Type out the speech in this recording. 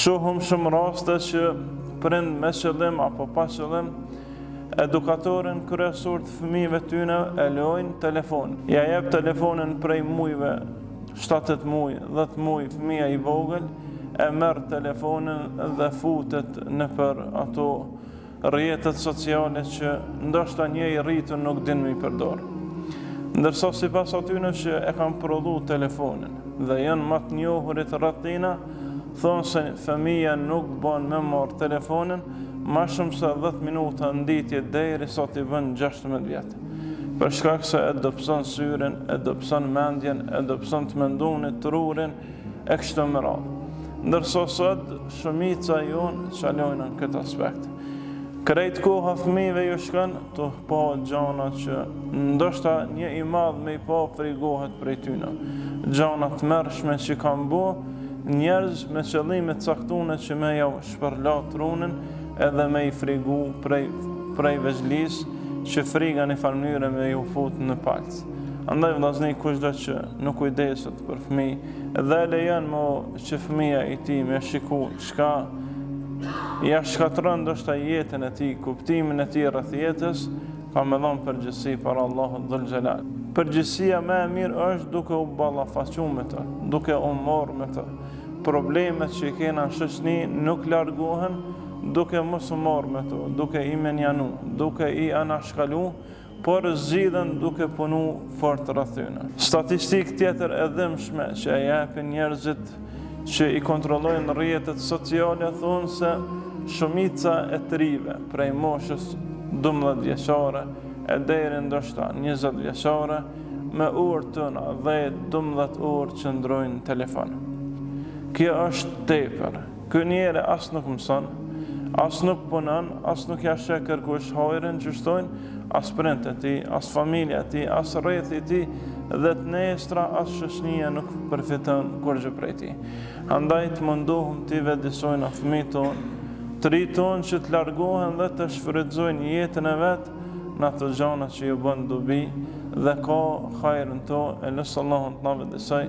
Shohëm shumë raste që prind me qëllim apo pa qëllim, edukatorin kryesor të fëmijëve tyne e lojnë telefon. Ja jep telefonin prej mujve, 7 muj, 10 muj, fëmija i vogël, e merr telefonin dhe futet në për ato rrjetet sociale që ndoshta një i rritën nuk din me i përdor. Ndërsa sipas atyne që e kanë prodhu telefonin dhe janë më të njohurit rreth tina, thonë se fëmija nuk bën me marr telefonin ma shumë se 10 minuta nditje deri sa t'i vën 16 vjet. Për shkak se e dobëson syrin, e dobëson mendjen, e dobëson të mendunit, trurin, e kështu me radhë. Ndërsa sot shumica jonë qalojnë në këtë aspekt. Krejt koha fëmijëve ju shkon të pa gjana që ndoshta një i madh me i pa frigohet prej tyne. Gjana të mërshme që kanë bo, njerëz me qëllime të caktune që me jau shpërla trunin edhe me i frigu prej vezhlis që friga një farmënyre me ju fut në palc. Andaj vllazni kushdo që nuk kujdeset për fëmijë dhe lejon mo që fëmija i tij me shiku çka ja shkatron ndoshta jetën e tij, kuptimin e tij rreth jetës, ka me dhënë përgjegjësi për Allahut dhul xhelal. Përgjegjësia më e mirë është duke u ballafaqu me të, duke u marrë me të. Problemet që i kena në shoqni nuk largohen duke mos u marrë me to, duke i menjanu, duke i anashkalu, por zgjidhen duke punu fort rreth tyne. Statistikë tjetër e dhimbshme që e japin njerëzit që i kontrollojnë rrjetet sociale thonë se shumica e të rive prej moshës 12 vjeçare e deri ndoshta 20 vjeçare me orë tëna 10-12 orë që ndrojnë në telefon. Kjo është tepër. Ky njeri as nuk mëson, as nuk punon, as nuk ja sheh kërkush hajrin që shtojnë, as prindët e tij, as familja e tij, as rrethi i tij dhe të nestra as shoqënia nuk përfiton kurrë prej tij. Andaj të mundohëm t'i vëdësojnë fëmijët tonë, të rritojnë që të largohen dhe të shfrytëzojnë jetën e vetë në ato gjëra që ju bën dobi dhe ka hajrin to, e lutem Allahun të na vëdësoj.